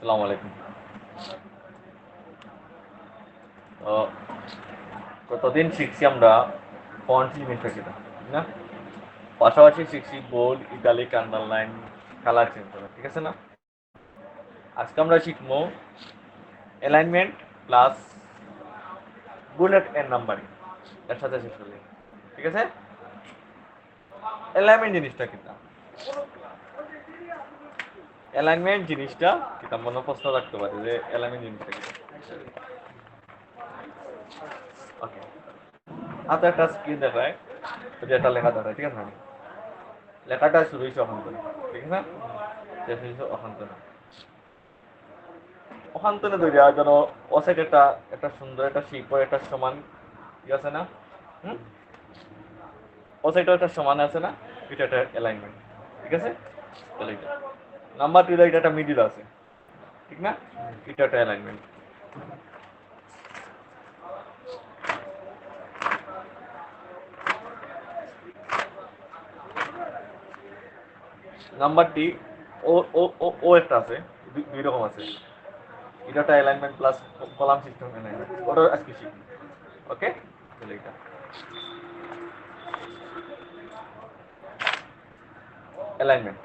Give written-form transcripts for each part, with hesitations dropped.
আসসালামু আলাইকুম। তো গতদিন শিখছি আমরা ফন্ট জিনিসটা কিনা, ঠিক না? পাশাপাশি শিখছি bold, italic, underline, colour change করা, ঠিক আছে না? আজকে আমরা শিখবো alignment plus bullet and numbering এর সাথে শেষ করলে, ঠিক আছে? অ্যালাইনমেন্ট জিনিসটা কিনা, অ্যালাইনমেন্ট জিনিসটা কিনা মনে প্রশ্ন রাখতে পারে যে অ্যালাইনমেন্ট জিনিসটা কিনা। ওকে, হাতে একটা স্ক্রিন দেখায়, যদি একটা লেখা দেখায়, ঠিক আছে? লেখাটা শুরু হয়েছে ওখান থেকে, ঠিক আছে? শেষ হয়েছে ওখান থেকে। ওখান থেকে ধরে যেন ও সাইড একটা একটা সুন্দর একটা শিল্প একটা সমান, ঠিক আছে না? হুম, ও সাইডও একটা সমান আছে না? এটা একটা অ্যালাইনমেন্ট, ঠিক আছে? তাহলে এটা নাম্বার টু, এটা একটা মিডিল আছে, ঠিক না? এটা একটা অ্যালাইনমেন্ট। নাম্বার টি, ও ও ও ও একটা আছে, দুই রকম আছে। এটা একটা alignment plus column system alignment, ওটা আজকে শিখি। ওকে, তাহলে এটা অ্যালাইনমেন্ট।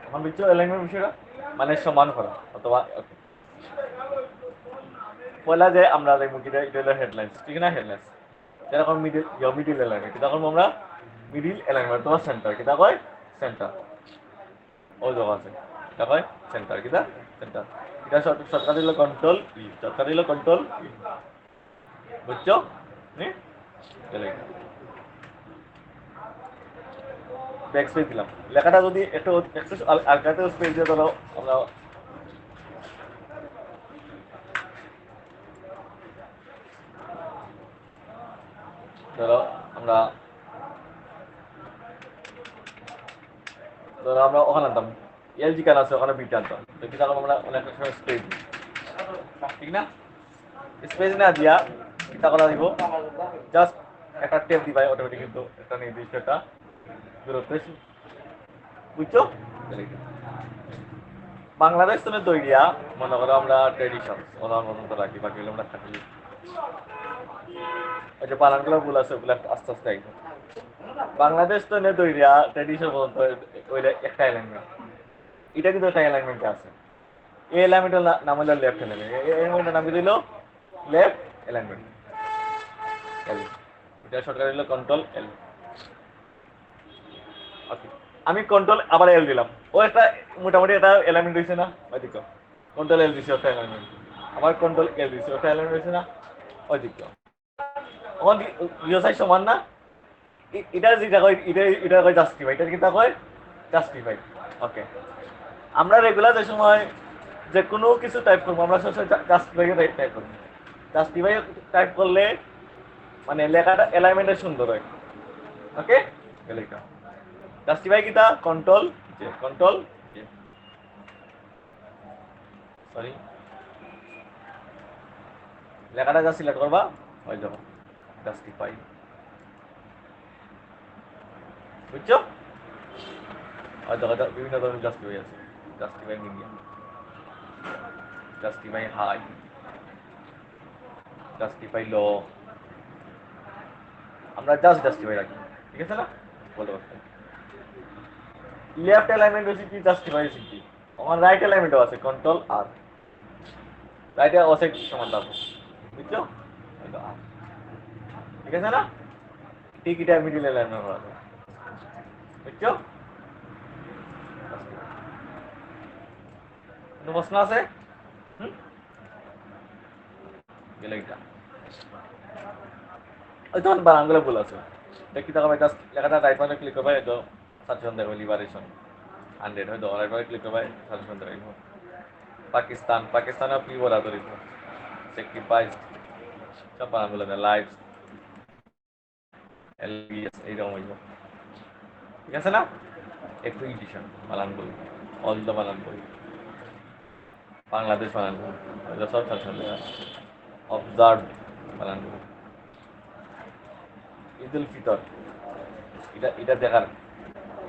এখন বুঝছো অ্যালাইনমেন্ট বিষয়টা মানে সমান করা অথবা ওকে। পয়লা যে আমরা দেখবো কি এটা হলো হেডলাইন্স, ঠিক না? হেডলাইন্স যেরকম মিডিল মিডিল অ্যালাইনমেন্ট, এটা আমরা মিডিল অ্যালাইনমেন্ট তোমার সেন্টার কিটা কয়? সেন্টার। ও জায়গা আছে এটা কয় সেন্টার, কিটা সেন্টার। এটা সরকার দিল কন্ট্রোল ই, সরকার দিল কন্ট্রোল ই, বুঝছো? নি চলে ব্যাক স্পেস দিলাম। লেখাটা যদি একটু একটু আলকাতে স্পেস দিয়ে ধরো আমরা ধরো আমরা ধরো আমরা ওখানে আনতাম এলজি কান আছে, ওখানে বিট আনতাম, তো কি আমরা অনেক সময় স্পেস দিই, ঠিক না? স্পেস না দিয়া এটা করা দিব, জাস্ট একটা টেপ দিবাই অটোমেটিক, কিন্তু একটা নির্দিষ্ট একটা দূরত্ব, বুঝছো? বাংলাদেশ তুমি তৈরিয়া মনে করো আমরা ট্রেডিশন ওনার মতন রাখি, বাকি আমরা থাকি ওই যে পালানগুলো ভুল আছে, ওগুলো আস্তে আস্তে আইব। বাংলাদেশ তো নে তৈরিয়া ট্রেডিশন পর্যন্ত ওইটা একটা এলাইনমেন্ট, এটা কিন্তু একটা এলাইনমেন্টে আছে। এই এলাইনমেন্টের নাম হলো লেফট এলাইনমেন্ট, এই এলাইনমেন্টের নাম দিল লেফট এলাইনমেন্ট, এল। এটা সরকার হলো কন্ট্রোল এল। ওকে, আমি কন্ট্রোল আবার এল দিলাম, ও একটা মোটামুটি একটা এলাইনমেন্ট হয়েছে না? ওই দিক কন্ট্রোল এল দিছি, একটা এলাইনমেন্ট। আবার কন্ট্রোল এল দিছি, একটা এলাইনমেন্ট হয়েছে না? ওই দিক এখন দুই সাইড সমান না? এটা যেটা কয় এটা এটা কয় জাস্টিফাই, এটা কিন্তু কয় জাস্টিফাই। ওকে, আমরা রেগুলার যে সময় যে কোনো কিছু টাইপ করবো আমরা সবসময় জাস্টিফাই টাইপ করবো। জাস্টিফাই টাইপ করলে মানে লেখাটা অ্যালাইনমেন্টে সুন্দর হয়। ওকে, লেখা জাস্টিফাই কিটা control J, control J, sorry লেখাটা যা সিলেক্ট করবা হয়ে যাবে জাস্টিফাই, বুঝছো? হয়তো হয়তো বিভিন্ন ধরনের জাস্টিফাই আছে, justify medium, justify high, justify low, আমরা জাস্ট জাস্টিফাই রাখি, ঠিক আছে না? বলতে পারতাম লেফট অ্যালাইনমেন্ট হচ্ছে কি জাস্টিফাই হচ্ছে কি, আমার রাইট অ্যালাইনমেন্টও আছে কন্ট্রোল আর, রাইটে অসেট সমান থাকবে, বুঝছো? আর ঠিক আছে না? ঠিক এটা মিডিল অ্যালাইনমেন্ট করা যায়, বুঝছো? কোনো প্রশ্ন আছে? হুম, গেলে এটা ওই তখন বানানগুলো ভুল আছে, দেখি তখন জাস্ট লেখাটা রাইট মানে ক্লিক করবে, তো সাজেশন দেখবে লিবারেশন 100 হয়তো রাইট মানে ক্লিক করবে, সাজেশন দেখবে পাকিস্তান, পাকিস্তানের কি বলা ধরিব সেক্রিফাইস, সব বানানগুলো দেয় লাইফ এলবিএস এইরকম হইব, ঠিক আছে না? একটু ইডিশন বানান বই, অল দ্য বানান বই, বাংলাদেশ বানান বই, এগুলো সব সাজেশন দেওয়া, অবজার্ভ বানান বই, ঈদ উল ফিতর, এটা এটা দেখার,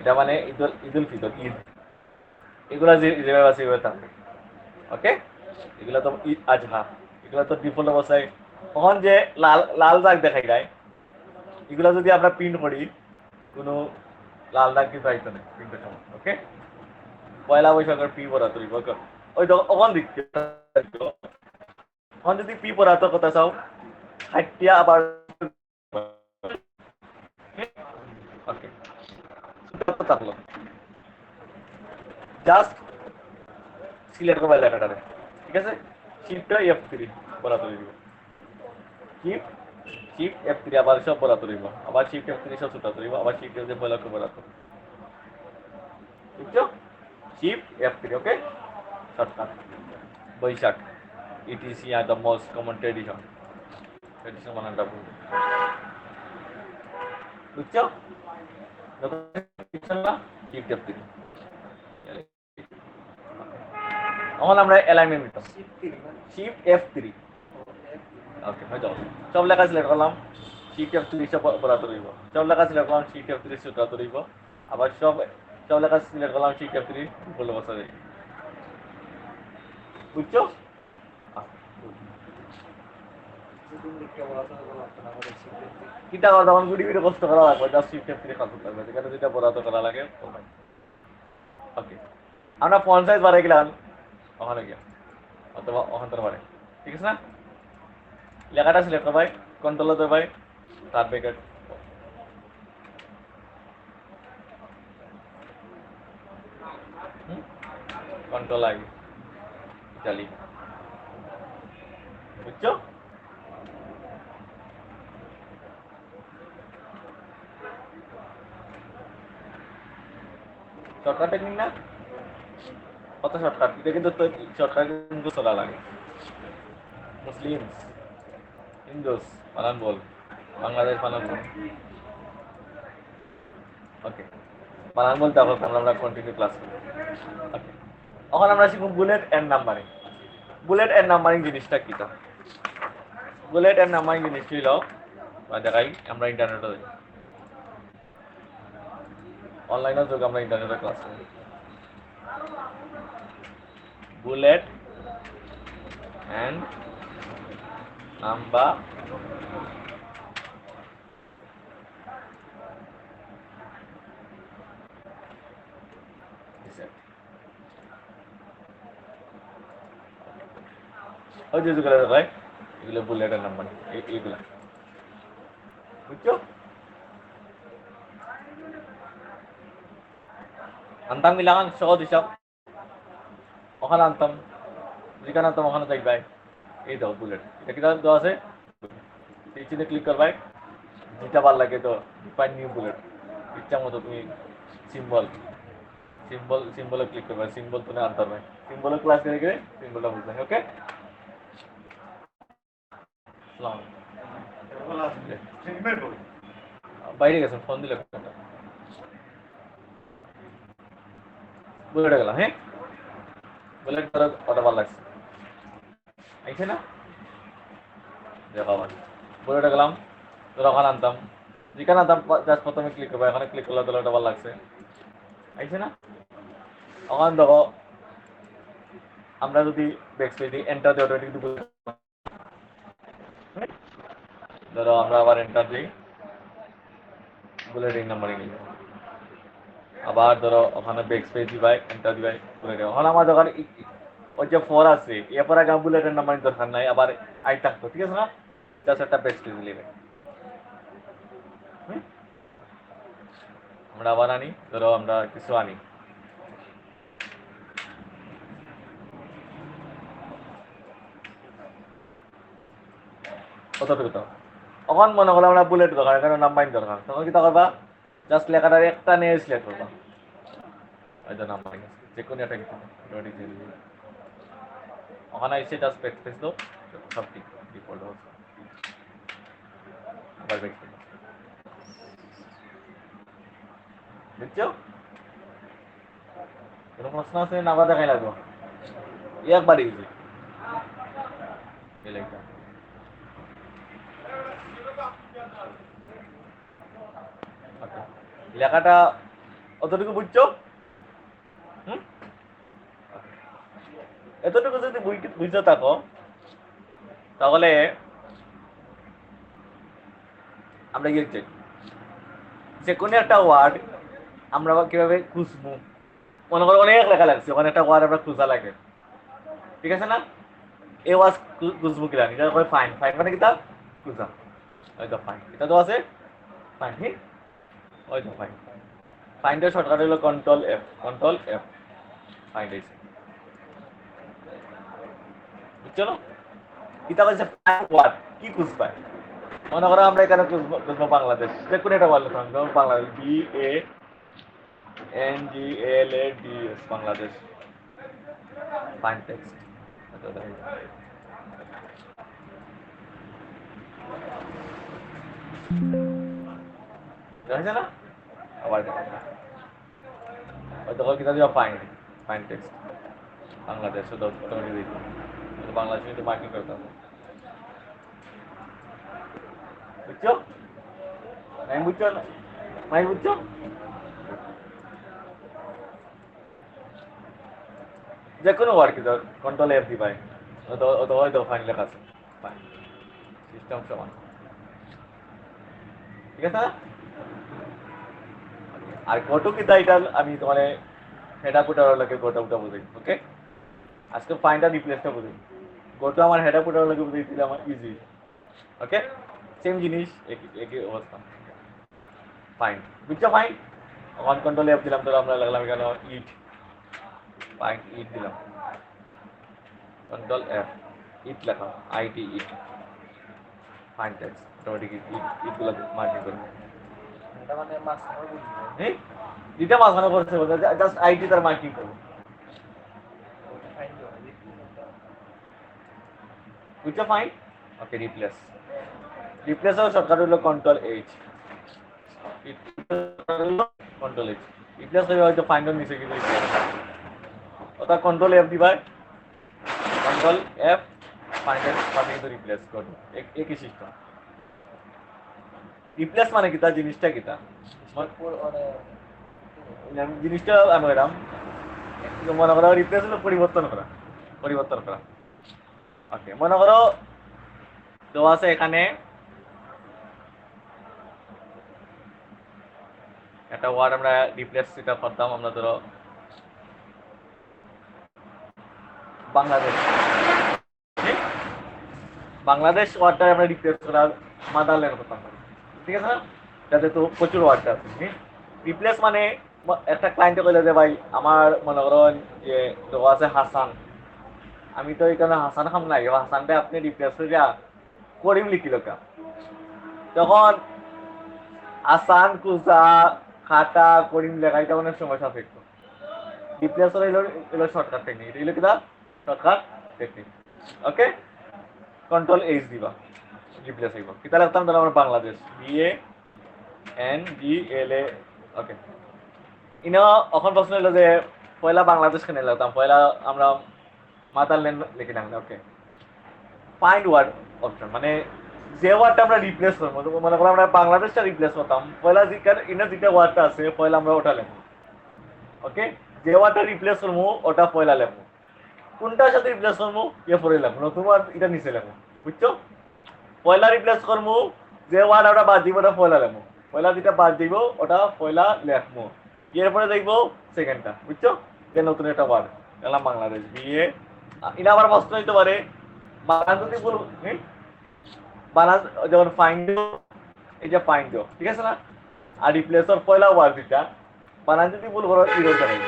এটা মানে ঈদ উল ফিতর ঈদ, এগুলা যে যেভাবে আছে এভাবে থাকবে, ওকে, এগুলো তো ঈদ আজহা, এগুলো তো ডিফল্ট অবস্থায়। তখন যে লাল লাল দাগ দেখাই যায়, এগুলো যদি আমরা প্রিন্ট করি কোনো লাল দাগ কিন্তু আইতো না প্রিন্টের সময়। ওকে, পয়লা বৈশাখের পি পড়া তুই ওই তো ওখান দিক তখন যদি পি পড়াতো কথা চাও হাইটিয়া আবার ওকে থাকলো জাস্ট সিলেক্ট করবা লেখাটারে, ঠিক আছে? শিফট F3 পড়া তুই দিব, শিফট শিফট F3 আবার সব পড়া তুলিব, আবার শিফট F3 সব সুতা তুলিব, আবার শিফট F3 পয়লা করে পড়া তুলিব, বুঝছো? Shift F3, okay? Shortcut Baishakh, etc আর the most common tradition, tradition বানানটা ভুল, বুঝছো? না শিফট F3 এখন আমরা অ্যালাইনমেন্ট নিতাম শিফট F3, ওকে হয়ে যাও। সব লেখা সিলেক্ট করলাম, শিফট F3 সব বরাদ্দ রইব, সব লেখা সিলেক্ট করলাম শিফট F3 বরাদ্দ রইব, আবার সব সব লেখা সিলেক্ট করলাম শিফট F3 বলে বসা যাই, বুঝছো? কিটা কথা তখন গুড়ি গুড়ি কষ্ট করা লাগবে, জাস্ট শিফট F3 কাজ করতে হবে, যেখানে যেটা বরাদ্দ করা লাগে। ওকে, আমরা ফন্ট সাইজ বাড়াই গেলাম ওখানে গিয়া, অথবা ওখান থেকে বাড়ে, ঠিক আছে না? লেখাটা সিলেক্ট করবাই, কন্ট্রোল দেবাই, তার ব্র্যাকেট কন্ট্রোল আই ইটালি, বুঝছো? শর্টকাট টেকনিক না, কত শর্টকাট, এটা কিন্তু শর্টকাট কিন্তু চলা লাগে। মুসলিম হিন্দুস বানান বল, বাংলাদেশ বানান বল, ওকে বানান বলতে হবে, আমরা কন্টিনিউ ক্লাস করি। ওকে, এখন আমরা শিখব bullet and numbering. Bullet and numbering জিনিসটা কি? তো বুলেট এন্ড নাম্বারিং জিনিস ছিল দেখাই, আমরা ইন্টারনেটে যাই, অনলাইনে যোগ, আমরা ইন্টারনেটে ক্লাস করি। বুলেট এন্ড নাম্বার ওই যে যেগুলো দেখায় এগুলো বুলেট এন্ড নাম্বার, এইগুলা, বুঝছো? আনতাম মিলান সহজ হিসাব, ওখানে আনতাম, যেখানে আনতাম ওখানে দেখবাই, এই দাও বুলেট, এটা কি দেওয়া আছে, এই চিহ্নে ক্লিক করবাই, যেটা ভালো লাগে তো ডিফাইন নিউ বুলেট, ইচ্ছা মতো তুমি সিম্বল সিম্বলে ক্লিক করবে, সিম্বল তুমি আনতে পারবে, সিম্বলে ক্লাস করে গেলে সিম্বলটা বুঝবে। ওকে, বাইরে গেছেন ফোন দিলে বুলেটে গেলাম, হ্যাঁ বুলেট ধরো কত ভালো লাগছে, আইছে না? দেখো আবার বুলেটে গেলাম, ধরো ওখানে আনতাম, যেখানে আনতাম জাস্ট প্রথমে ক্লিক করবো, এখানে ক্লিক করলে ধরো এটা ভালো লাগছে, আইছে না? ওখানে দেখো আমরা যদি ব্যাকস্পেস দিই, এন্টার দিই, অটোমেটিক ধরো আমরা আবার এন্টার দিই, বুলেটিং নাম্বারিং নিব, আবার ধরো ওখানে ব্যাকস্পেস দিবাই, এন্টার দিবাই, বুলেটিং, ওখানে আমার যখন ওই যে ফোর আছে এরপর আগে বুলেটের নাম্বারিং দরকার নাই, আবার আই থাকতো, ঠিক আছে না? জাস্ট একটা ব্যাকস্পেস দিলে আমরা আবার আনি, ধরো আমরা কিছু আনি, কতটুকু তো তখন মনে করলাম আমরা বুলেট দরকার, এখানে নাম্বারিং দরকার, তখন কি করবা, জাস্ট লেখাটার একটা নিয়ে সিলেক্ট করবা, ওই যে নাম্বারিং যে কোনো একটা ওখানে এসে জাস্ট ব্যাকস্পেস দাও, সব ঠিক ডিফল্ট হচ্ছে, আবার ব্যাকস্পেস, বুঝছো? কোনো প্রশ্ন আছে না? আবার দেখাই লাগবো একবার ইউজ এই লেখা, ওকে লেখাটা অতটুকু বুঝছো? হুম, এতটুকু যদি বুঝতে থাকো তাহলে আমরা কি যে কোনো একটা ওয়ার্ড আমরা কিভাবে খুঁজবো, মনে করো অনেক লেখা লাগছে, ওখানে একটা ওয়ার্ড আমরা খোঁজা লাগে, ঠিক আছে না? এ ওয়াজ খুঁজবো কিনা এটা কয় ফাইন, ফাইন মানে কিতা খোঁজা, ওই তো ফাইন, এটা তো আছে ফাইন, ঠিক ওই তো ফাইন। ফাইনটা শর্টকাট হলো control F, control F, find হয়েছে, বুঝছো না? এটা হচ্ছে ফাইন ওয়ার্ড, কি খুঁজবা? মনে করো আমরা এখানে খুঁজবো বাংলাদেশ, যে কোনো একটা ওয়ার্ড লিখলাম, যেমন Bangladesh, BANGLADS, Bangladesh, fine text, দেখেছে না? আবার তখন কিনা দিবা fine, fine text Bangladesh, automatic দিই বাংলাদেশ কিন্তু মার্কিং করতে হবে, বুঝছো? নাই বুঝছো না? নাই বুঝছো? যে কোনো ওয়ার্ড কি কন্ট্রোল এফ দিবাই, হয়তো ফাইন লেখা আছে, ফাইন সিস্টেম সমান, ঠিক আছে না? আর গোটো কি এটা আমি তোমার হেডা পুটার লাগে গোটা বুঝাই, ওকে? আজকে ফাইনটা রিপ্লেসটা বুঝাই, গোটো আমার হেডা পুটার লাগে বুঝাই দিলে আমার ইজি, ওকে? সেম জিনিস, একই অবস্থা, ফাইন, বুঝছো? ফাইন ওয়ান কন্ট্রোল এফ দিলাম, তো আমরা লাগলাম এখানে ইট, ফাইন ইট দিলাম, কন্ট্রোল এফ, ইট লেখা, IT it, find text automatic it গুলো মার্কিং করবে, এটা মানে মাঝখানে বুঝবো। হ্যাঁ যেটা মাঝখানে করছে জাস্ট আইটি তার মার্কিং করবে, বুঝছো? ফাইন, ওকে। রিপ্লেস, রিপ্লেসের শর্টকাট হলো control H, control H, replace হয়ে হয়তো ফাইন্ডের নিচে কিন্তু রিপ্লেস, ওটা কন্ট্রোল এফ দিবা, কন্ট্রোল এফ, ফাইন্ডের সাথে কিন্তু রিপ্লেস করবে, একই সিস্টেম। রিপ্লেস মানে কি, তার জিনিসটা কি, তা জিনিসটা আমি এরাম মনে করো রিপ্লেস হলো পরিবর্তন করা, পরিবর্তন করা, ওকে? মনে করো তো আছে এখানে একটা ওয়ার্ড আমরা রিপ্লেস এটা করতাম, আমরা ধরো বাংলাদেশ, বাংলাদেশ ওয়ার্ডটা আমরা রিপ্লেস করার মাদারল্যান্ড করতাম, ঠিক আছে না? যাতে তো প্রচুর ওয়ার্ডটা আছে, রিপ্লেস মানে একটা ক্লায়েন্টে কইলে যে ভাই আমার মনে করেন যে তো আছে হাসান, আমি তো এখানে হাসান খাম নাই, হাসানটা আপনি রিপ্লেস করে করিম লিখিল কা, তখন আসান কুসা খাতা করিম লেখা, এটা অনেক সময় সাপেক্ষ, রিপ্লেস হলো এলো শর্টকাট টেকনিক, এটা হলো কিনা শর্টকাট টেকনিক, ওকে? কন্ট্রোল এইচ দিবা, রিপ্লেস হইব, কিতা রাখতাম তাহলে আমরা বাংলাদেশ, BANGLA, ওকে? ইনো এখন প্রশ্ন হলো যে পয়লা বাংলাদেশ কেন লাগতাম, পয়লা আমরা মাদারল্যান্ড লিখে না, ওকে? ফাইন্ড ওয়ার্ড অপশন মানে যে ওয়ার্ডটা আমরা রিপ্লেস করবো, মনে করো আমরা বাংলাদেশটা রিপ্লেস করতাম, পয়লা ইনার যেটা ওয়ার্ডটা আছে পয়লা আমরা ওটা লিখবো, ওকে? যে ওয়ার্ডটা রিপ্লেস করবো ওটা পয়লা লিখবো, কোনটার সাথে রিপ্লেস করবো পরে লিখবো, নতুন ওয়ার্ড এটা নিচে লিখবো, বুঝছো? পয়লা রিপ্লেস করবো, যে ওয়ার্ড আমরা বাদ দিব ওটা পয়লা লিখবো, পয়লা যেটা বাদ দিব ওটা পয়লা লিখবো, এরপরে দেখবো সেকেন্ডটা, বুঝছো? যে নতুন একটা ওয়ার্ড গেলাম বাংলাদেশ, এটা আবার প্রশ্ন হইতে পারে বানান যদি ভুল, বানান যেমন ফাইন্ড, এই যে ফাইন্ড, ঠিক আছে না? আর রিপ্লেসর পয়লা ওয়ার্ড যেটা বানান যদি ভুল করো ইরোর দেখাই,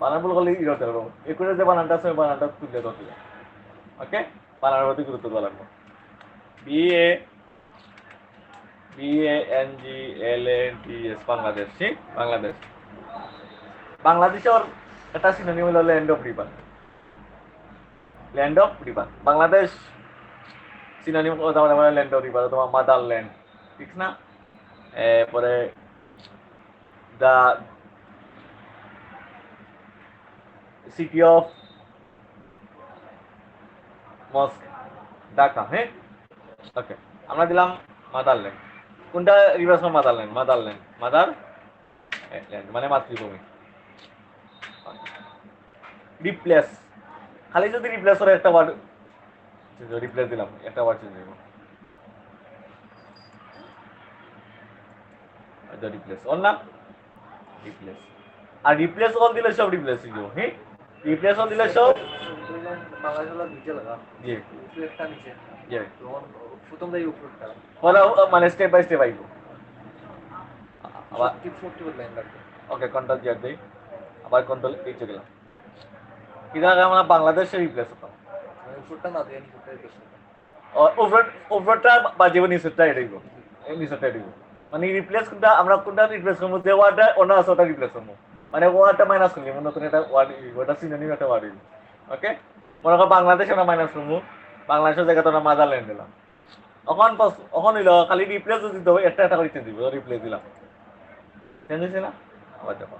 বানান ভুল করলে ইরোর দেখাবো, একুরে যে বানানটা আছে বানানটা তুললে ধরতে, ওকে? বানানের প্রতি গুরুত্ব দেওয়া লাগবে, BANGLADS, বাংলাদেশ, ঠিক? বাংলাদেশ, বাংলাদেশের একটা সিনোনিম হলো land of river, land of river, Bangladesh synonym কথা বলে ল্যান্ড অফ রিভার, তোমার মাদারল্যান্ড, ঠিক না? এরপরে the city of mosque, Dhaka, হ্যাঁ? ওকে, আমরা দিলাম মাদারল্যান্ড, কোনটা rivers for motherland, motherland, mother land মানে মাতৃভূমি। রিপ্লেস, খালি যদি রিপ্লেস করে একটা ওয়ার্ড রিপ্লেস দিলাম একটা ওয়ার্ড চেঞ্জ হইব এটা রিপ্লেস অল না রিপ্লেস আর রিপ্লেস অল দিলে সব রিপ্লেস হয়ে যাবে হ্যাঁ রিপ্লেস অল দিলে সব বাংলাদেশ হলো নিচে লাগা জি উপরে একটা নিচে জি তখন প্রথম দাই উপরটা বলা মানে স্টেপ বাই স্টেপ আইব আবার সত্যি লাইন লাগবে ওকে কন্ট্রোল জেড দেই আবার কন্ট্রোল এই চলে গেলাম এটা আগে আমরা বাংলাদেশে রিপ্লেস হতাম মানে উপরটা না দিয়ে নিচেটা বেশি ওভারটা বা জীবন নিচেরটা এটাই এই নিচেরটা এটাই মানে রিপ্লেস কোনটা আমরা কোনটা রিপ্লেস করবো যে ওয়ার্ডটা অন্য আছে ওটা রিপ্লেস করবো মানে ওয়ার্ডটা মাইনাস করলি নতুন একটা ওয়ার্ড ওটা সিনোনিম একটা ওয়ার্ড ওকে মনে করো বাংলাদেশে আমরা মাইনাস করবো বাংলাদেশের জায়গাতে আমরা মাদারল্যান্ড দিলাম এখন হইল খালি রিপ্লেস যদি দিতে হবে একটা করে চেঞ্জ দিব রিপ্লেস দিলাম চেঞ্জ হয়েছে না আবার দেখো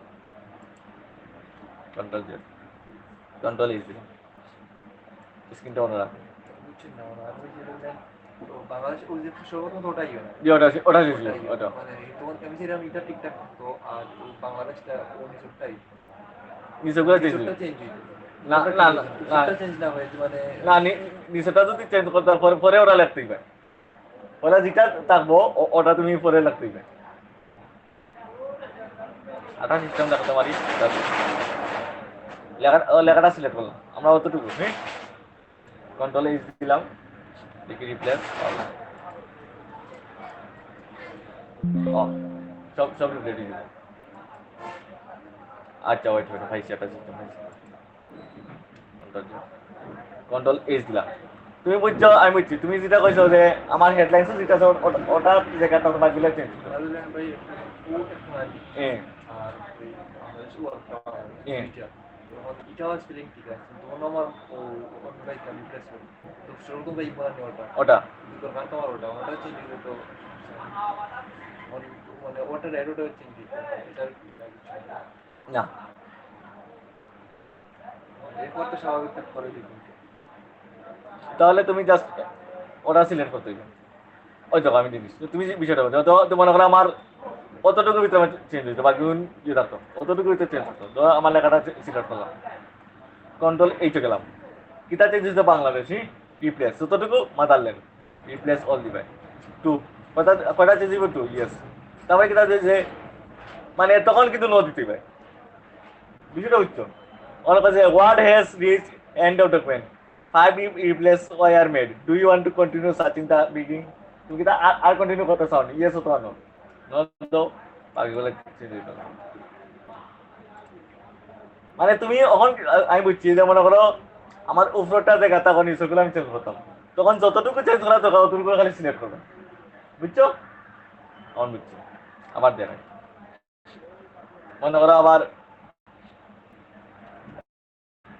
কন্ট্রোল জেড কন্ট্রোল ইজ দিলাম স্ক্রিনটা অন রাখো বুঝছি না আমি যেটা বাংলাদেশ ওই যে সর্বপ্রথম ওটাই না জি ওটা শেষ ওটা মানে তোমার আমি যেরকম এটা ঠিকঠাক তো আর বাংলাদেশটা ও নিচটাই নিচেগুলো চেঞ্জ নিচটা চেঞ্জ হইছে না না না নিচটা চেঞ্জ না হয়ে মানে না নিচেটা যদি চেঞ্জ করতে পরে পরে ওটা লাগতেই পারে ওটা যেটা থাকবো ওটা তুমি পরে লাগতেই পারে আটা সিস্টেম দেখাতে পারি লেখাটা সিলেক্ট করলাম আমরা অতটুকু হ্যাঁ কন্ট্রোল এইচ দিলাম দেখি রিপ্লেস সব সব রেডি দিলাম আচ্ছা ওয়েট ভাই সেটা সিস্টেম কন্ট্রোল এইচ দিলাম তুমি বুঝছো আমি বুঝছি তুমি যেটা কইছো যে আমার হেডলাইন্স যেটা আছে ওটা জায়গাটা তোমার দিলে চেঞ্জ ভাই এ আর বাংলাদেশ ওয়ার্কটা এ এটাও স্পেলিং ঠিক আছে তখন আমার ভাই রিপ্লেস করি তো সেরকম ভাই বানানি ওটা দরকার তোমার ওটা চেঞ্জ হয়ে তো মানে ওটার অ্যাডোটা চেঞ্জ হইতো না এরপর তো স্বাভাবিক করে দিবেন তাহলে তুমি জাস্ট ওটা সিলেক্ট করতে হবে ওই দেখো আমি জিনিস তুমি যে বিষয়টা বলছো তো মনে করো আমার অতটুকুর ভিতরে আমার চেঞ্জ হইতো বাকি ইয়ে থাকতো অতটুকুর ভিতরে চেঞ্জ হতো তো আমার লেখাটা সিলেক্ট করলাম কন্ট্রোল এইটে গেলাম কিতা চেঞ্জ হইতো বাংলাদেশি রিপ্লেস যতটুকু মাদারল্যান্ড রিপ্লেস অল দিবে টু কয়টা চেঞ্জ হইব টু ইয়েস তারপরে কিতা যে মানে তখন কিন্তু নো দিতে হবে বিষয়টা বুঝছো অনেক আছে word has reach end of document 5 replace were made. Do you want to continue searching the beginning? তুমি কি আর কন্টিনিউ করতে চাও না ইয়েস অথবা নো নো দাও বাকিগুলো চেঞ্জ হইতো মানে তুমি এখন আমি বুঝছি যে মনে করো আমার উপরটা জায়গা তখন নিচেগুলো আমি চেঞ্জ করতাম তখন যতটুকু চেঞ্জ করা দরকার অতটুকু খালি সিলেক্ট করবে বুঝছো এখন বুঝছি আবার দেখাই মনে করো আবার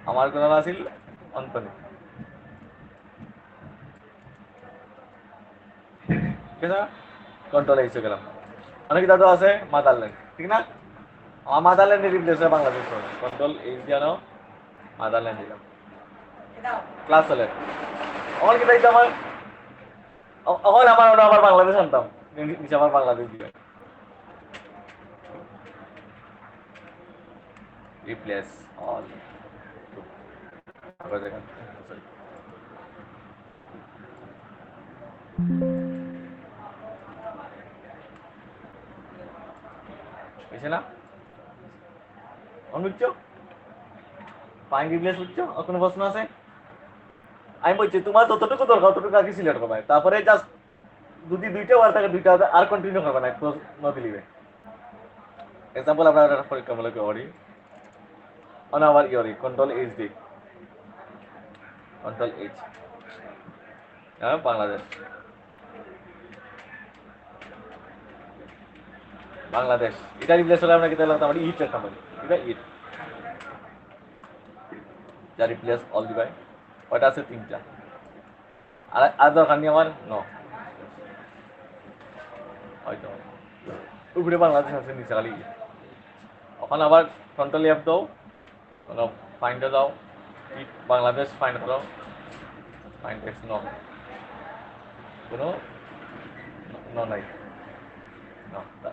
আমার কোনো না ছিল অন্তনি ঠিক আছে কন্ট্রোলে এসে গেলাম অনেক দাদু আছে মাদারল্যান্ড ঠিক না আমার মাদারল্যান্ডে রিপ্লেস হয় বাংলাদেশ কন্ট্রোল এইচ দিয়ানো মাদারল্যান্ড দিলাম ক্লাস চলে আমার কি তাইতে আমার এখন আমার বাংলাদেশ আনতাম নিচে আমার বাংলাদেশ দিয়ে রিপ্লেস অল বুঝছে না বুঝছো ফাইন রিপ্লেস বুঝছো কোনো প্রশ্ন আছে আমি বলছি তোমার যতটুকু দরকার ততটুকু আগে সিলেক্ট করবে তারপরে জাস্ট যদি দুইটা ওয়ার থাকে দুইটা আর কন্টিনিউ করবে না নদী লিবে এক্সাম্পল আমরা একটা পরীক্ষামূলক করি অন আওয়ার ইয়রি control H D control H হ্যাঁ বাংলাদেশ বাংলাদেশ এটা রিপ্লেস হলে আমরা কি তাহলে আমার ইট লিখতাম এটা ইট যা রিপ্লেস অল দিবাই ওটা আছে তিনটা আর দরকার নেই আমার ন হয়তো উপরে বাংলাদেশ আছে নিচে খালি ওখানে আবার কন্ট্রোল অ্যাপ দাও ফাইন্ডে দাও ইট বাংলাদেশ ফাইন্ড করো ফাইন্ড টেক্সট ন কোনো ন নাই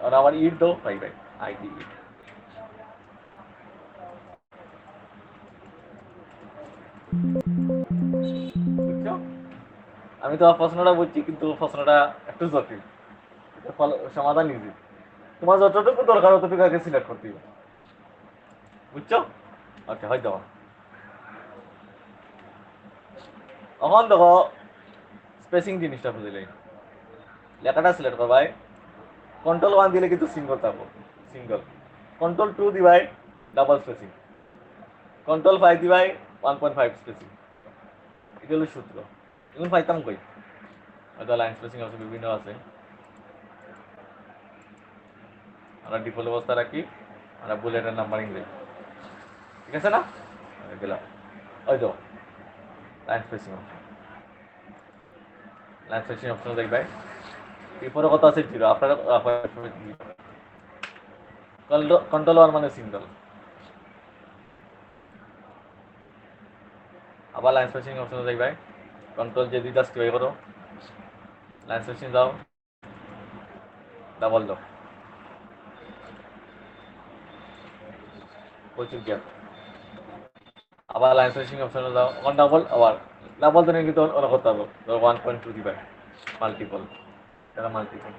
আর আবার ইট দাও পাই ভাই আইডি ইট বুঝছো? আমি তো প্রশ্নটা বুঝছি, কিন্তু প্রশ্নটা একটু জটিল। সমাধান ইজি। তোমার যতটুকু দরকার ততটুকু আগে সিলেক্ট করতে হবে। বুঝছো? ওকে, হয়তো এখন দেখো স্পেসিং জিনিসটা বুঝিলে লেখাটা সিলেক্ট করবাই, কন্ট্রোল 1 দিলে কিন্তু সিঙ্গল থাকবো, সিঙ্গল। কন্ট্রোল 2 দিবাই ডাবল স্পেসিং, কন্ট্রোল 5 দিবাই 1.5 স্পেসিং। এটা হলো সূত্র। এখন পাইতাম কই? হয়তো লাইন স্পেসিং আছে, বিভিন্ন আছে। আমরা ডিফল্ট অবস্থা রাখি, আমরা বুলেটের নাম্বারিং দিই, ঠিক আছে না? গেলাম ওই তো line spacing option, line spacing option দেখবে এরপরে কত আছে জিরো, আপনার কন্ট্রোল 1 মানে সিঙ্গল। আবার লাইন স্পেসিং অপশন দেখবে, কন্ট্রোল যে দুইটা স্ক্রিয় করো, লাইন স্পেসিং দাও, ডাবল দাও, প্রচুর গ্যাপ। আবার লাইন স্পেসিং অপশনে দাও, ওখানে ডাবল, আবার ডাবল তো কিন্তু অনেক করতে হবে, ধরো 1.2 দিবে মাল্টিপল, এটা মাল্টিপল।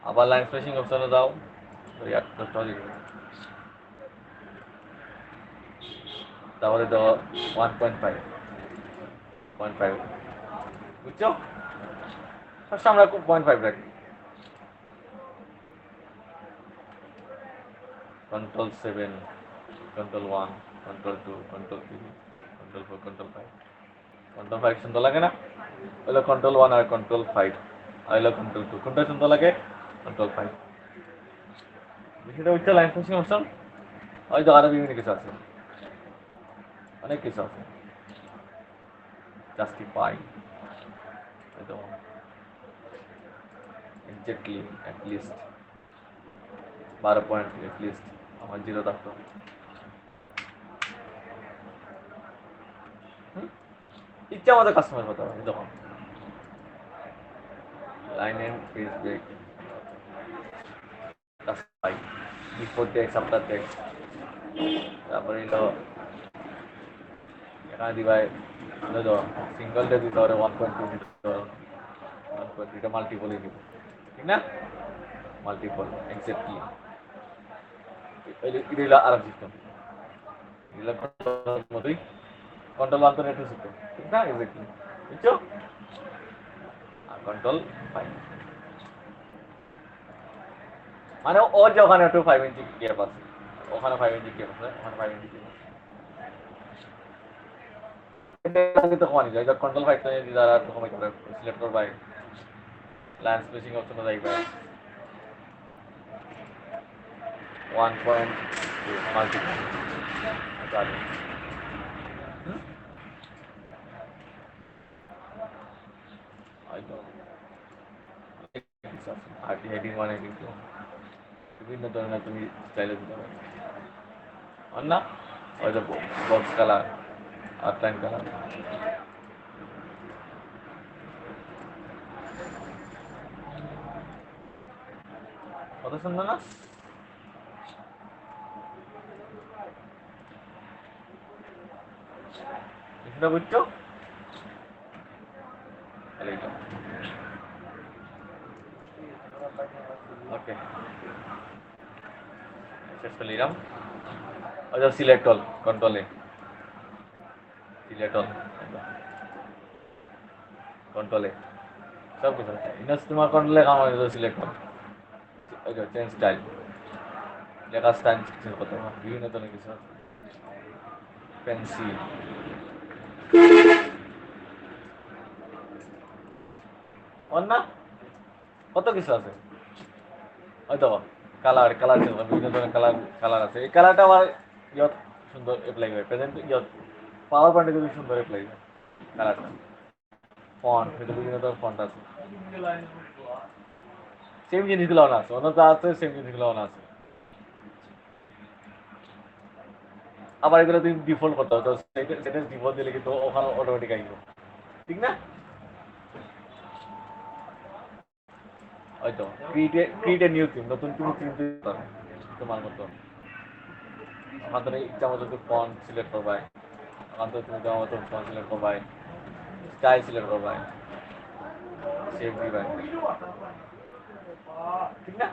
আবার লাইন স্পেসিং অপশনে দাও, তাহলে দাও 1.5, 0.5, বুঝছো? ফার্স্ট আমরা 0.5 রাখি, control 7, control 1, control 2, control 3, control 4, control 5। Control 5 সুন্দর লাগে না? হলো কন্ট্রোল 1 আর কন্ট্রোল 5, আর হলো কন্ট্রোল 2। কোনটা সুন্দর লাগে? কন্ট্রোল 5। বিষয়টা হচ্ছে লাইন স্পেসিং অপশন, হয়তো আরো বিভিন্ন কিছু আছে, অনেক কিছু আছে। জাস্টিফাই, হয়তো এক্স্যাক্টলি, অ্যাটলিস্ট 12 পয়েন্ট অ্যাটলিস্ট আমার জিরো থাকতো। ইচ্ছা আমাদের কাস্টমাইজ হতে হবে। তখন line and page break, justify, before text, after text. তারপরে হলো এখানে দিবাই হলো সিঙ্গল ডে দিতে হবে 1.2 দিতে হবে, 1.2 এটা মাল্টিপলই দিব, ঠিক না? মাল্টিপল এক্স্যাক্টলি, এটা হলো আরব সিস্টেম, এগুলো কন্ট্রোল মতোই, কন্ট্রোল 1 তো নেটওয়ার্ক সিস্টেম, ঠিক না? এক্স্যাক্টলি, বুঝছো? আর কন্ট্রোল 5 মানে ওর যে ওখানে একটু 5 ইঞ্চি গ্যাপ আছে, ওখানে 5 ইঞ্চি গ্যাপ আছে, ওখানে 5 ইঞ্চি গ্যাপ আছে। কিন্তু কমানি যায়, কন্ট্রোল 5 তো দ্বারা কমাই করে সিলেক্ট করবাই, লাইন স্পেসিং অপশনে যাইবা, 1.2 মাল্টিপল জানি। হয়তো আর হেডিং মানে কিন্তু বিভিন্ন ধরনের তুমি চাইলে দিতে পারো, আর না হয়তো বক্স কালার, আউটলাইন কালার। কত সুন্দর না? এটা বুঝছো? ওকে, শেষ করে নিলাম। আচ্ছা, সিলেক্ট অল, কন্ট্রোলে সিলেক্ট অল, কন্ট্রোলে সব কিছু আছে। ইনাস তোমার কন্ট্রোলে কাম হয়, সিলেক্ট করো। ওইটা চেঞ্জ স্টাইল, লেখা স্টাইল চেঞ্জ করতে হবে, বিভিন্ন ধরনের কিছু আছে। পেন্সিল, অন না কত কিছু আছে। হয়তো কালার, কালার চেঞ্জ করো, বিভিন্ন ধরনের কালার, কালার আছে। এই কালারটা আমার ইয়ত সুন্দর অ্যাপ্লাই হয়, প্রেজেন্ট ইয়ত পাওয়ার পয়েন্টে যদি সুন্দর অ্যাপ্লাই হয় কালারটা। ফন্ট, এটা বিভিন্ন ধরনের ফন্ট আছে, সেম জিনিসগুলো না আছে, অন্য যা আছে সেম জিনিসগুলো না আছে। আবার এগুলো তুমি ডিফল্ট করতে হবে, তো সেটা ডিফল্ট দিলে কিন্তু ওখানে অটোমেটিক আইব, ঠিক না? হয়তো ক্রিয়েট এ নিউ থিম, নতুন তুমি থিম দিতে পারো তোমার মতো। আমাদের ইচ্ছা মতো ফন্ট সিলেক্ট করবাই, এখন তো তুমি তোমার মতো ফোন সিলেক্ট করবাই, স্টাইল সিলেক্ট করবাই, সেভ দিবাই, ঠিক না?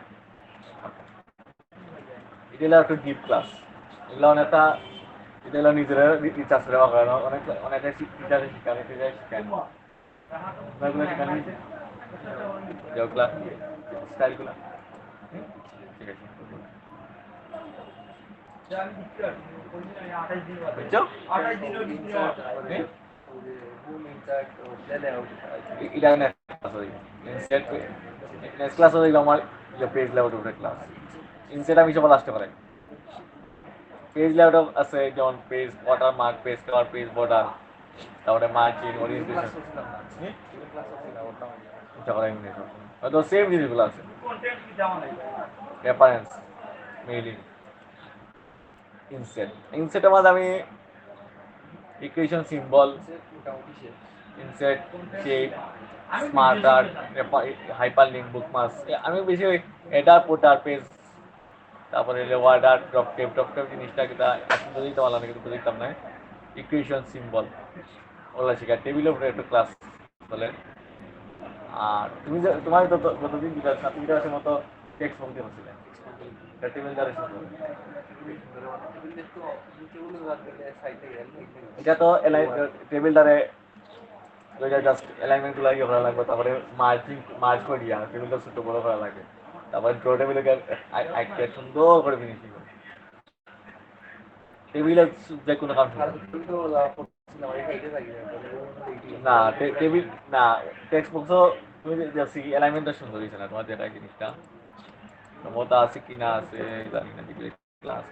এটা হলো একটা ডিপ ক্লাস। এগুলো অনেকটা, এটা হলো নিজেরা রিচার্জ করে করেন, অনেক অনেকে টিচারে শিখানে, টিচারে শিখান, ওগুলো শিখানো হয়েছে যেগুলা স্টাইলগুলা, ঠিক আছে, বুঝছো? হ্যাঁ? এটা নেক্সট ক্লাস হয়ে ইনসেট, নেক্সট ক্লাস হয়ে আমার পেজ লেআউট উপরে ক্লাস। ইনসেট আমি সবার লাস্টে করাই। পেজ লেআউট আছে যেমন page water mark, page colour, page border, তারপরে মার্জিন, ওরিয়েন্টেশন, এটা করাই নিয়ে হয়তো সেম জিনিসগুলো আছে, রেফারেন্স, মেইলিং, ইনসেট। ইনসেটের মধ্যে আমি equation symbol, inset, shape, smart art, hyper link, bookmarks, আমি বেশি ওই এডার পোটার পেজ, তারপরে ওয়ার্ড আর্ট, ড্রপ টেপ জিনিসটা কিন্তু এখন বুঝতে পারলাম না, কিন্তু বুঝতাম না। ইকুয়েশন সিম্বল ওগুলো শিখা, টেবিলের উপরে একটা ক্লাস বলে। আর তুমি যে তোমার গতদিন দুটা সাতটা আসে মতো টেক্সট বলতে হচ্ছিলে, টেবিল দ্বারা শুরু। এটা তো টেবিল দ্বারে জাস্ট অ্যালাইনমেন্ট গুলো ইয়ে করা লাগবে, তারপরে মার্জ করে দিয়া টেবিলটা ছোট বড় করা লাগে, তারপরে ড্র টেবিলকে একটা সুন্দর করে ফিনিশিং করে টেবিলে যে কোনো কাম না, টেবিল না, টেক্সট বক্সও তুমি দেখছি অ্যালাইনমেন্টটা সুন্দর হয়েছে না তোমার যেটা জিনিসটা ক্ষমতা আছে কিনা আছে জানি না, দেখলে ক্লাস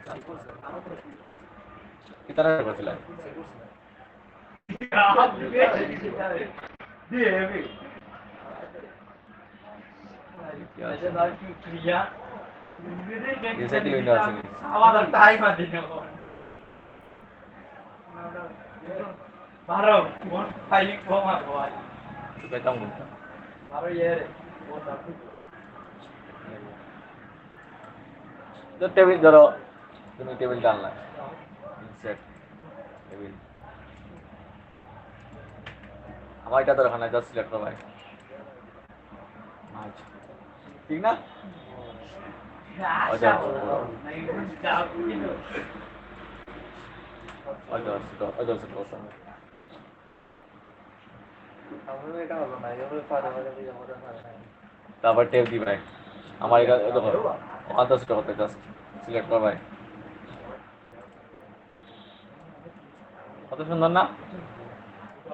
কিতারা করছিলাম রিসাইকেল ইউনিভার্সিটি পেতাম কোনটা টেবিল ধরো, তুমি টেবিল টানলা, ইনসেট টেবিল, আমার এটা দরকার না, জাস্ট সিলেক্ট করবাই, ঠিক না? তারপর টেপ দিবাই, আমার এটা দেখো অন্তর করতে জাস্ট সিলেক্ট করবাই, কত সুন্দর না?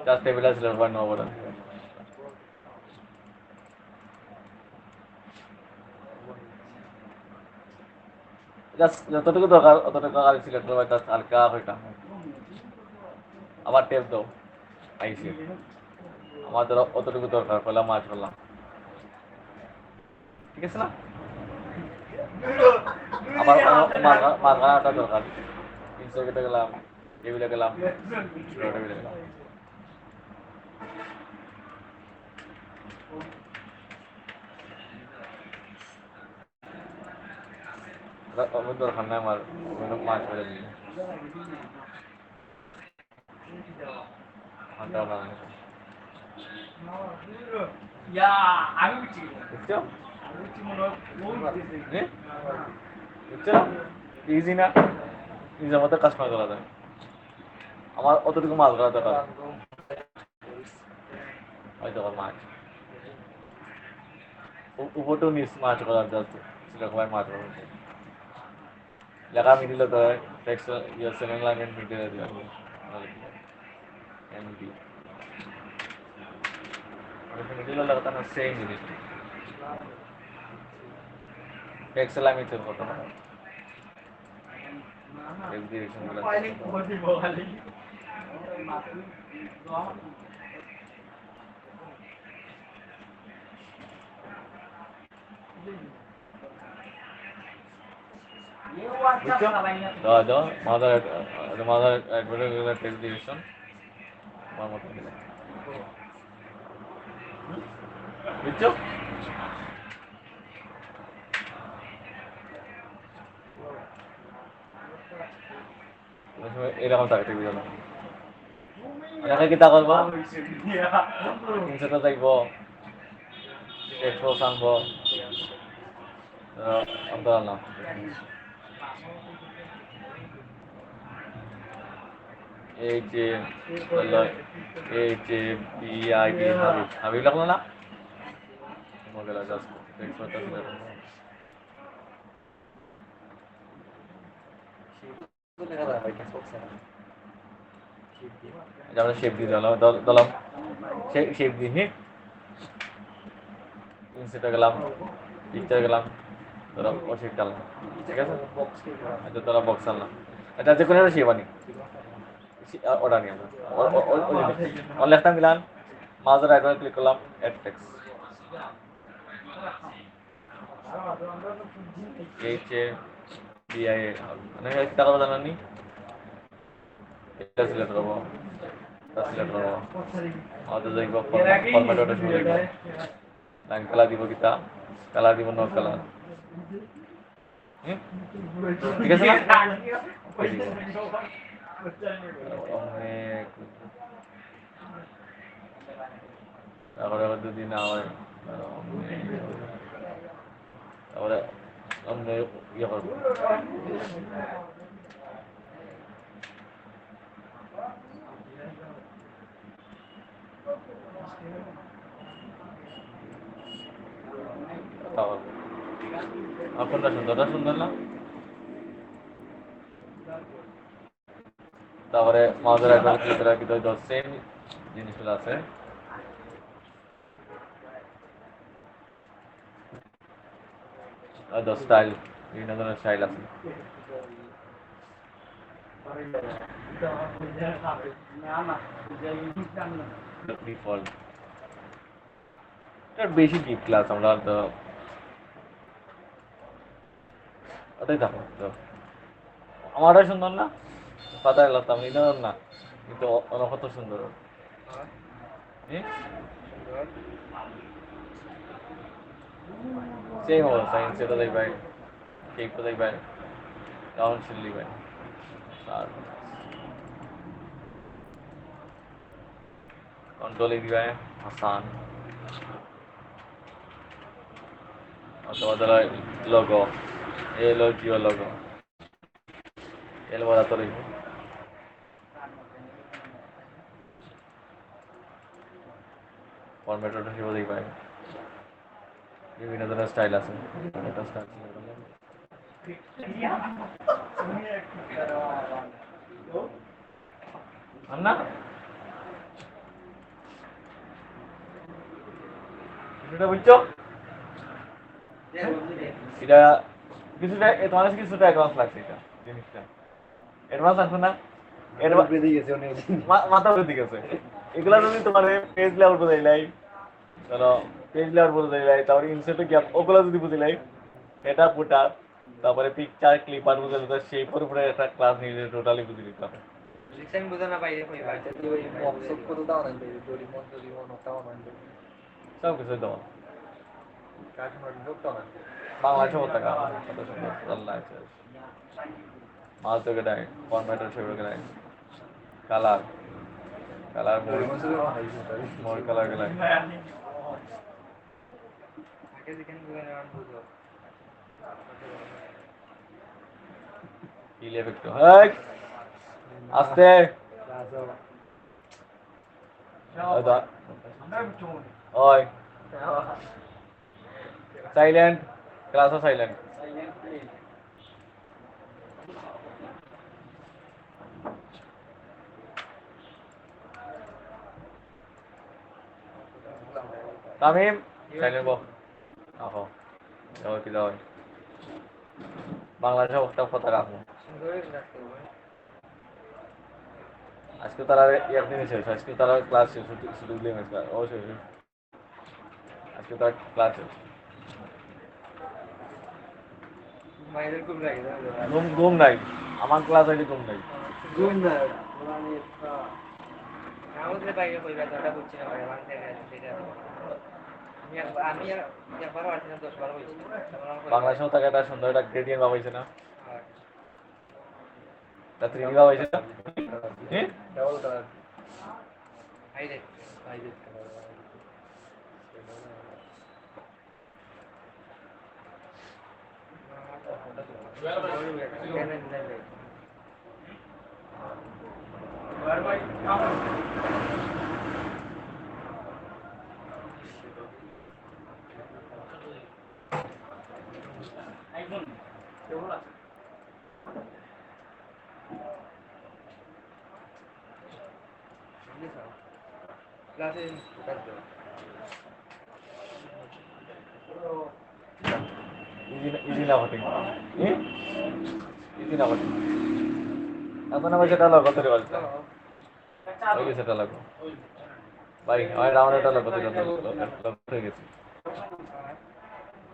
জাস্ট টেবিল সিলেক্ট করবাই, নো বলেন জাস্ট যতটুকু দরকার অতটুকু আগে সিলেক্ট করবাই, জাস্ট হালকা হইটা, আবার টেপ দাও, আইসি আমার ধরো অতটুকু দরকার, করলাম মাছ করলাম, ঠিক আছে না? আবার মাঝখানে দরকার, ইনস্টাগ্রামে গেলাম, টেবিলে গেলাম, টেবিলে গেলাম, দরকার নাই আমার, মাছ ফেলে দিই বুঝছো? ইজি না, নিজের মতো কাজ করা যায়, আমার অতটুকু মাছ ধরা দরকার, হয়তো মাছ উপরটাও নিচ মাছ করার জাস্ট সেরকম মাছ করা লেখা মিডিল তো টেক্সট ইয়ে সেভেন লাইন মিডিল দিলাম এমডি মিডিল লাগতা না, সেম জিনিস টেক্সট লাইন মিডিল করতে না এক্সিবিশন গুলো বুঝছো? দাও মাদার অ্যাডভার্টাইজ টেক্সট ডিভিশন আমার মতো বুঝছো? এরকম থাকে টেবিল এনেকে কিতা করব ইনসেটা যাইব টেক্সট আনব অন্তরাল না H A H A B I D Habib Habib লাগলো না মগেলা জাস্ট টেক্সট দেখা যায় ভাই কাজ করছে না এটা আমরা শেপ দিয়ে দিলাম শেপ দিয়ে ইনসেটে গেলাম পিকচার গেলাম ধরো ও শেপ ডাললাম ঠিক আছে আচ্ছা তোরা বক্স আনলাম এটা যে কোনো শেপ আনি ওটা নিয়ে আমরা লেফট হ্যান্ড দিলাম মাউসের আইকনে ক্লিক করলাম add text H A B I A মানে একটা কথা জানানি এটা সিলেক্ট করবো সিলেক্ট করবো আমাদের যাইব ফরম্যাট ওটা শুরু যাইব লাইন কালার দিব কিতা কালার দিব নো কালার ঠিক আছে না অনেক তারপরে যদি না হয় তারপরে অন্য ইয়ে করবো কোনটা সুন্দর না তারপরে মাউসের আইকনে ক্লিক করে কিন্তু সেম জিনিসগুলো আছে স্টাইল বিভিন্ন ধরনের স্টাইল আছে ডিফল্ট বেশি ডিপ ক্লাস আমরা তো ওটাই দেখো তো আমারটাই সুন্দর না পাতায় লাগতাম এই ধরনের না কিন্তু অনেক কত সুন্দর সেই হলো সায়েন্স এটা দেখবাই কেকটা দেখবাই ডাউন শিল দিবাই আর কন্ট্রোল দিবাই আসান অথবা ধরো লোগো এই হলো জিও লোগো এর বলা লিখবো ফরম্যাট ওটা হিসেবে দেখবাই বিভিন্ন ধরনের স্টাইল আছে এটা স্টাইল না কিছুটা বুঝছো এটা কিছুটা তোমার কাছে কিছুটা অ্যাডভান্স লাগছে এটা জিনিসটা অ্যাডভান্স আছে না অ্যাডভান্স বেরিয়ে গেছে অনেক মাথা বেরিয়ে গেছে এগুলা যদি তোমার পেজ লেআউট বুঝাইলাই ধরো পেজ লেআউট বুঝাইলাই তারপরে ইনসার্টে গ্যাপ ওগুলো যদি বুঝাইলাই এটা ফুটার তারপরে পিকচার ক্লিপার বুঝাইলে তো সেই পুরোপুরি একটা ক্লাস নিয়ে টোটালি বুঝে দিতে হবে লিসেন বুঝানো বাইরে কই বাইরে তো ওই বক্স কত দাও না দড়ি মন তাও না সব কিছু দেওয়া কাজ মানে ঢুকতো না বাংলাদেশে কত টাকা কত সুন্দর আল্লাহ মাল তো গেলাই ফরম্যাটের সেগুলো গেলাই কালার কালার মোর কালার গেলাই আগে দেখেন গুলো বুঝো কি লেবে একটু হাই আস্তে ওই silent class silent Tamim silent বল আহো যাও কি দাও বাংলাদেশে একটা কথা রাখবো আজকে তারা একদিন শেষ আজকে তারা ক্লাস শেষ শুধু লিমিট অবশ্যই আজকে তার ক্লাস শেষ মাইদের খুব লাগে ঘুম নাই আমার ক্লাস হইলে ঘুম নাই ঘুম না আমাদের বাইরে কই কথা বলছি না বাইরে বাংলা থেকে আমি একবার আসছি না 10 12 হইছে বাংলাদেশেও তাকে একটা সুন্দর একটা গ্রেডিয়েন্ট পাইছে না তা 3D পাইছে না ডাবল কালার হাই রে ক্লাসে ইজি না ঘটে ইজি না ঘটে এখন আমার সেটা লাগো তোর বলতে ওই সেটা লাগো ভাই আমার রাউন্ড এটা লাগো তোর হয়ে গেছে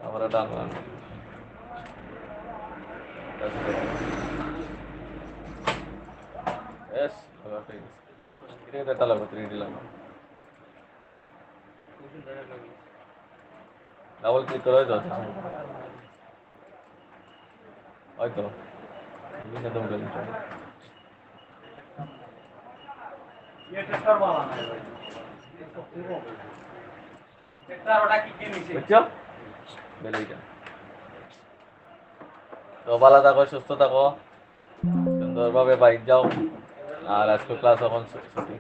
আমার ডান এস এটা লাগো 3D লাগো ডাবল ক্লিক করে দাও হয়তো একদম গেল ये टेस्टर वाला है भाई टेस्टर ওটা কি কে নিছে বুঝছো বেলাইটা তো ভালো থাকো সুস্থ থাকো সুন্দরভাবে বাইক যাও আর আজকে ক্লাস এখন ছুটি